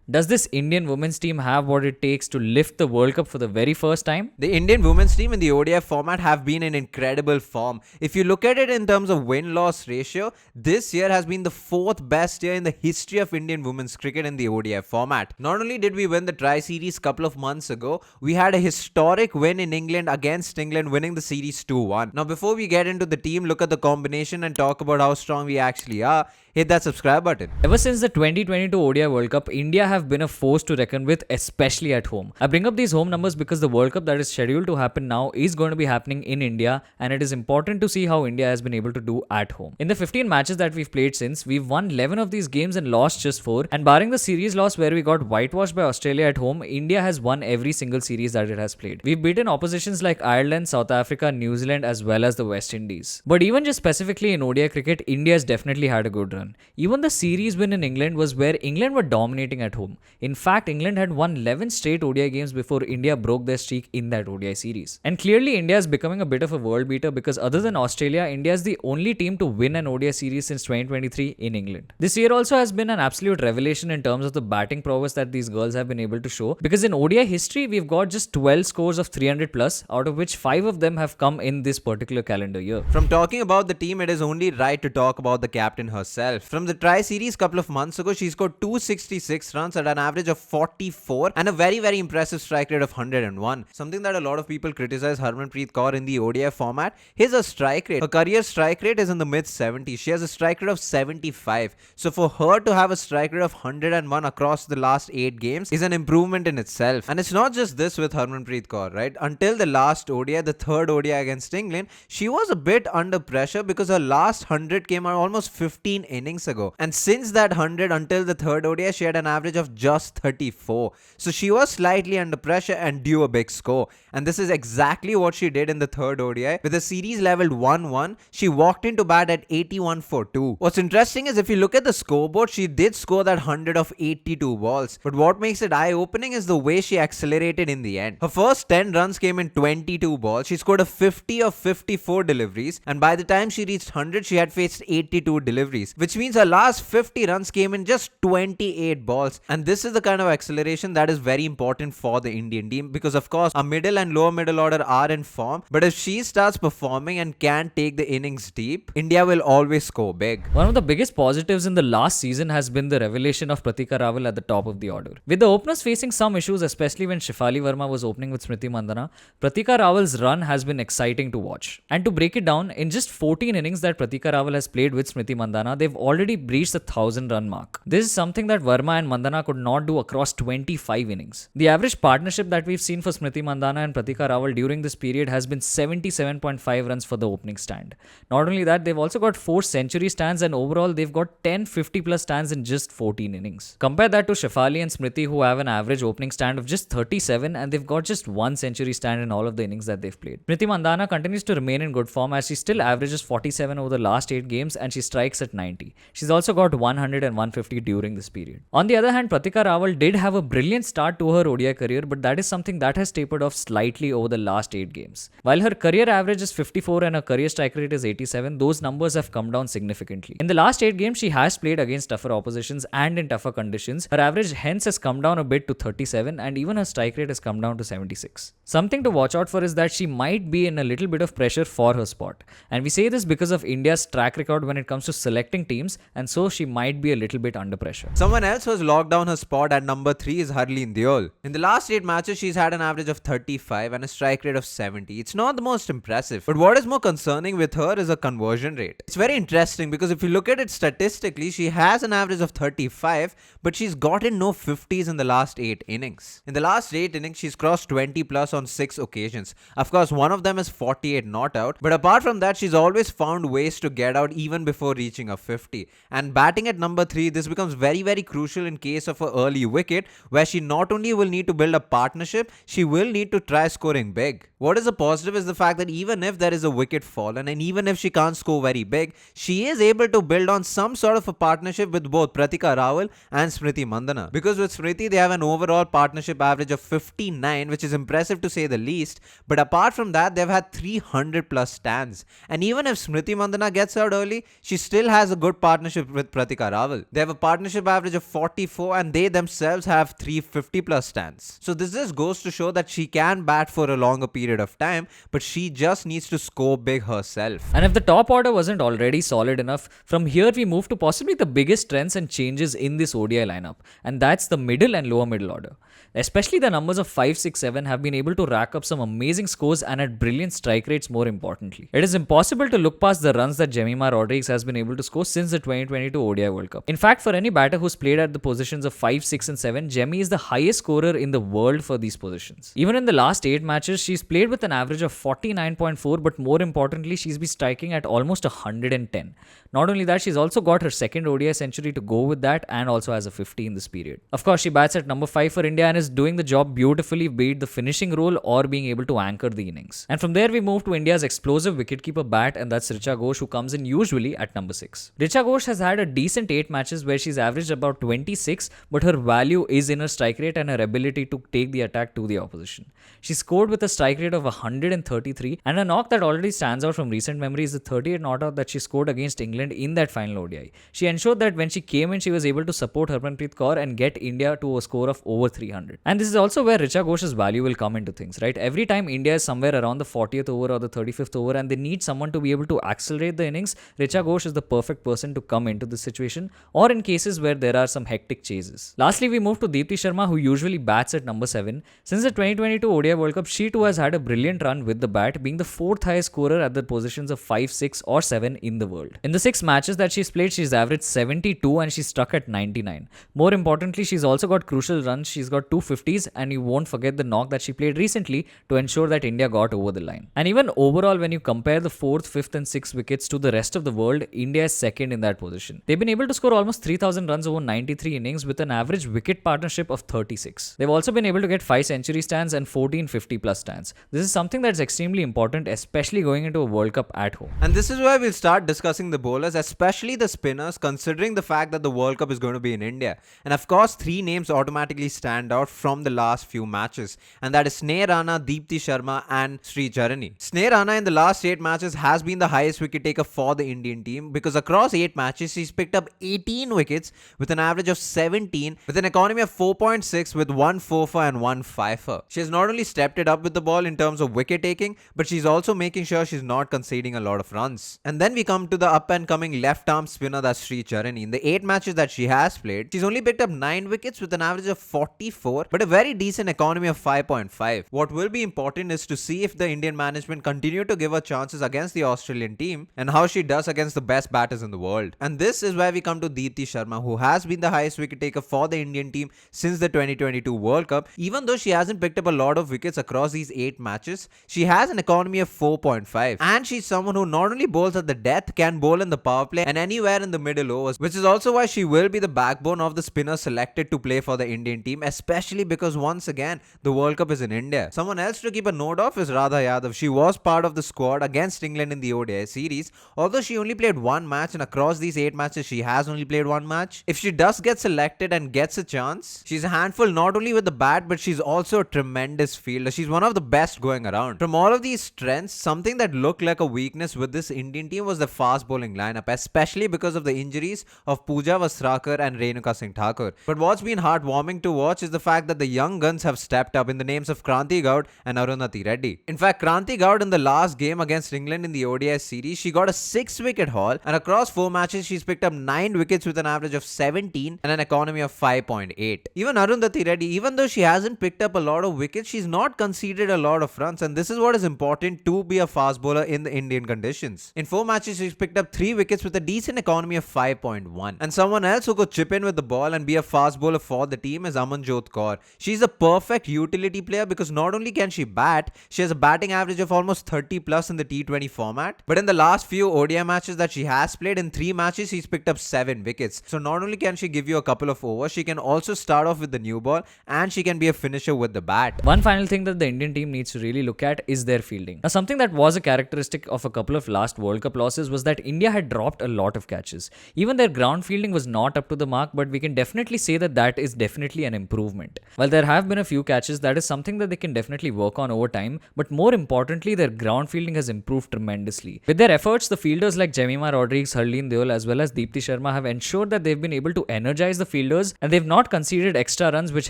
Does this Indian women's team have what it takes to lift the World Cup for the very first time? The Indian women's team in the ODI format have been in incredible form. If you look at it in terms of win-loss ratio, this year has been the fourth best year in the history of Indian women's cricket in the ODI format. Not only did we win the Tri-Series couple of months ago, we had a historic win in England against England, winning the series 2-1. Now before we get into the team, look at the combination and talk about how strong we actually are. Hit that subscribe button. Ever since the 2022 ODI World Cup, India have been a force to reckon with, especially at home. I bring up these home numbers because the World Cup that is scheduled to happen now is going to be happening in India, and it is important to see how India has been able to do at home. In the 15 matches that we've played since, we've won 11 of these games and lost just 4. And barring the series loss where we got whitewashed by Australia at home, India has won every single series that it has played. We've beaten oppositions like Ireland, South Africa, New Zealand, as well as the West Indies. But even just specifically in ODI cricket, India has definitely had a good run. Even the series win in England was where England were dominating at home. In fact, England had won 11 straight ODI games before India broke their streak in that ODI series. And clearly, India is becoming a bit of a world beater because other than Australia, India is the only team to win an ODI series since 2023 in England. This year also has been an absolute revelation in terms of the batting prowess that these girls have been able to show, because in ODI history, we've got just 12 scores of 300 plus, out of which 5 of them have come in this particular calendar year. From talking about the team, it is only right to talk about the captain herself. From the Tri-Series couple of months ago, she scored 266 runs at an average of 44 and a very impressive strike rate of 101. Something that a lot of people criticize Harmanpreet Kaur in the ODI format. Here's her strike rate. Her career strike rate is in the mid 70s. She has a strike rate of 75. So for her to have a strike rate of 101 across the last 8 games is an improvement in itself. And it's not just this with Harmanpreet Kaur, right? Until the last ODI, the third ODI against England, she was a bit under pressure because her last 100 came out almost 15 innings ago. And since that 100 until the third ODI, she had an average of just 34. So she was slightly under pressure and due a big score. And this is exactly what she did in the third ODI. With the series leveled 1-1, she walked into bat at 81 for 2. What's interesting is if you look at the scoreboard, she did score that 100 of 82 balls. But what makes it eye-opening is the way she accelerated in the end. Her first 10 runs came in 22 balls. She scored a 50 of 54 deliveries. And by the time she reached 100, she had faced 82 deliveries. Which means her last 50 runs came in just 28 balls. And this is the kind of acceleration that is very important for the Indian team, because of course our middle and lower middle order are in form, but if she starts performing and can take the innings deep, India will always score big. One of the biggest positives in the last season has been the revelation of Pratika Rawal at the top of the order. With the openers facing some issues, especially when Shefali Verma was opening with Smriti Mandhana, Pratika Rawal's run has been exciting to watch. And to break it down, in just 14 innings that Pratika Rawal has played with Smriti Mandhana, they've already breached the 1000 run mark. This is something that Verma and Mandhana could not do across 25 innings. The average partnership that we've seen for Smriti Mandhana and Pratika Rawal during this period has been 77.5 runs for the opening stand. Not only that, they've also got 4 century stands, and overall they've got 10 50 plus stands in just 14 innings. Compare that to Shefali and Smriti, who have an average opening stand of just 37, and they've got just 1 century stand in all of the innings that they've played. Smriti Mandhana continues to remain in good form as she still averages 47 over the last 8 games and she strikes at 90. She's also got 100 and 150 during this period. On the other hand, Pratika Rawal did have a brilliant start to her ODI career, but that is something that has tapered off slightly over the last 8 games. While her career average is 54 and her career strike rate is 87, those numbers have come down significantly. In the last 8 games, she has played against tougher oppositions and in tougher conditions. Her average hence has come down a bit to 37, and even her strike rate has come down to 76. Something to watch out for is that she might be in a little bit of pressure for her spot. And we say this because of India's track record when it comes to selecting teams, and so she might be a little bit under pressure. Someone else who has locked down her spot at number 3 is Harleen Deol. In the last 8 matches, she's had an average of 35 and a strike rate of 70. It's not the most impressive, but what is more concerning with her is her conversion rate. It's very interesting because if you look at it statistically, she has an average of 35, but she's gotten no 50s in the last 8 innings. In the last 8 innings, she's crossed 20 plus on 6 occasions. Of course, one of them is 48 not out, but apart from that, she's always found ways to get out even before reaching a 50. And batting at number 3, this becomes very crucial in case of an early wicket, where she not only will need to build a partnership, she will need to try scoring big. What is a positive is the fact that even if there is a wicket fallen and even if she can't score very big, she is able to build on some sort of a partnership with both Pratika Rawal and Smriti Mandhana. Because with Smriti, they have an overall partnership average of 59, which is impressive to say the least. But apart from that, they've had 300 plus stands. And even if Smriti Mandhana gets out early, she still has a good good partnership with Pratika Rawal. They have a partnership average of 44 and they themselves have 350 plus stands. So this just goes to show that she can bat for a longer period of time, but she just needs to score big herself. And if the top order wasn't already solid enough, from here we move to possibly the biggest trends and changes in this ODI lineup, and that's the middle and lower middle order. Especially the numbers of 5, 6, 7 have been able to rack up some amazing scores and at brilliant strike rates more importantly. It is impossible to look past the runs that Jemimah Rodrigues has been able to score since the 2022 ODI World Cup. In fact, for any batter who's played at the positions of 5, 6 and 7, Jemmy is the highest scorer in the world for these positions. Even in the last 8 matches, she's played with an average of 49.4, but more importantly, she's been striking at almost 110. Not only that, she's also got her second ODI century to go with that and also has a 50 in this period. Of course, she bats at number 5 for India and is doing the job beautifully, be it the finishing role or being able to anchor the innings. And from there, we move to India's explosive wicketkeeper bat, and that's Richa Ghosh, who comes in usually at number 6. Richa Ghosh has had a decent 8 matches where she's averaged about 26, but her value is in her strike rate and her ability to take the attack to the opposition. She scored with a strike rate of 133, and a knock that already stands out from recent memory is the 38 not out that she scored against England in that final ODI. She ensured that when she came in, she was able to support Harmanpreet Kaur and get India to a score of over 300. And this is also where Richa Ghosh's value will come into things, right? Every time India is somewhere around the 40th over or the 35th over and they need someone to be able to accelerate the innings, Richa Ghosh is the perfect person to come into this situation, or in cases where there are some hectic chases. Lastly, we move to Deepti Sharma, who usually bats at number 7. Since the 2022 ODI World Cup, she too has had a brilliant run with the bat, being the 4th highest scorer at the positions of 5, 6 or 7 in the world. In the 6 matches that she's played, she's averaged 72 and she's stuck at 99. More importantly, she's also got crucial runs. She's got 250s, and you won't forget the knock that she played recently to ensure that India got over the line. And even overall, when you compare the 4th, 5th and 6th wickets to the rest of the world, India is second in that position. They've been able to score almost 3,000 runs over 93 innings with an average wicket partnership of 36. They've also been able to get 5 century stands and 14 50 plus stands. This is something that's extremely important, especially going into a World Cup at home. And this is where we'll start discussing the bowlers, especially the spinners, considering the fact that the World Cup is going to be in India. And of course, 3 names automatically stand out from the last few matches, and that is Sneh Rana, Deepti Sharma and Sri Charani. Sneh Rana in the last 8 matches has been the highest wicket taker for the Indian team, because across 8 matches she's picked up 18 wickets with an average of 17 with an economy of 4.6 with 1 4-fer and 1 5-fer. She has not only stepped it up with the ball in terms of wicket taking, but she's also making sure she's not conceding a lot of runs. And then we come to the up and coming left arm spinner, that's Sri Charani. In the 8 matches that she has played, she's only picked up 9 wickets with an average of 44, but a very decent economy of 5.5. What will be important is to see if the Indian management continue to give her chances against the Australian team and how she does against the best batters in the world. And this is where we come to Deepti Sharma, who has been the highest wicket taker for the Indian team since the 2022 World Cup. Even though she hasn't picked up a lot of wickets across these 8 matches, she has an economy of 4.5, and she's someone who not only bowls at the death, can bowl in the power play and anywhere in the middle overs, which is also why she will be the backbone of the spinners selected to play for the Indian team, especially because once again the World Cup is in India. Someone else to keep a note of is Radha Yadav. She was part of the squad against England in the ODI series, although she only played 1 match, and across these 8 matches she has only played 1 match. If she does get selected and gets a chance, she's a handful not only with the bat, but she's also a tremendous fielder. She's one of the best going around. From all of these strengths, something that looked like a weakness with this Indian team was the fast bowling lineup, especially because of the injuries of Pooja Vastrakar and Renuka Singh Thakur. But what's been heartwarming to watch is the fact that the young guns have stepped up in the names of Kranti Gaud and Arundhati Reddy. In fact, Kranti Gaud in the last game against England in the ODI series, she got a 6-wicket haul, and across 4 matches she's picked up 9 wickets with an average of 17 and an economy of 5.8. Even Arundhati Reddy, even though she hasn't picked up a lot of wickets, she's not conceded a lot of runs, and this is what is important to be a fast bowler in the Indian conditions. In 4 matches she's picked up 3 wickets with a decent economy of 5.1. And someone else who could chip in with the ball and be a fast bowler for the team is Amanjot Kaur. She's a perfect utility player because not only can she bat, she has a batting average of almost 30 plus in the T20 format, but in the last few ODI matches that she has played, in 3 matches she's picked up 7 wickets. So not only can she give you a couple of overs, she can also start off with the new ball and she can be a finisher with the bat. One final thing that the Indian team needs to really look at is their fielding. Now, something that was a characteristic of a couple of last World Cup losses was that India had dropped a lot of catches. Even their ground fielding was not up to the mark, but we can definitely say that that is definitely an improvement. While there have been a few catches, that is something that they can definitely work on over time, but more importantly, their ground fielding has improved tremendously. With their efforts, the fielders like Jemimah Rodrigues, Harleen Praveen Deol as well as Deepti Sharma have ensured that they've been able to energize the fielders and they've not conceded extra runs, which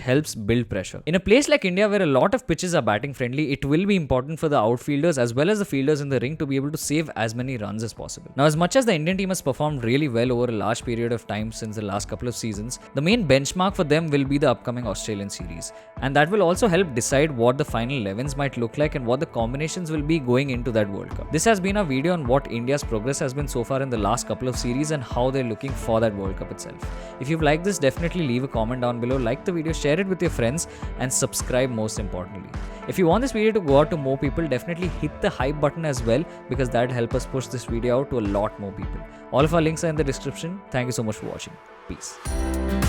helps build pressure. In a place like India where a lot of pitches are batting friendly, it will be important for the outfielders as well as the fielders in the ring to be able to save as many runs as possible. Now, as much as the Indian team has performed really well over a large period of time since the last couple of seasons, the main benchmark for them will be the upcoming Australian series, and that will also help decide what the final 11s might look like and what the combinations will be going into that World Cup. This has been a video on what India's progress has been so far in the last couple of series and how they're looking for that World Cup itself. If you've liked this, definitely leave a comment down below, like the video, share it with your friends, and subscribe most importantly. If you want this video to go out to more people, definitely hit the hype button as well, because that will help us push this video out to a lot more people. All of our links are in the description. Thank you so much for watching. Peace.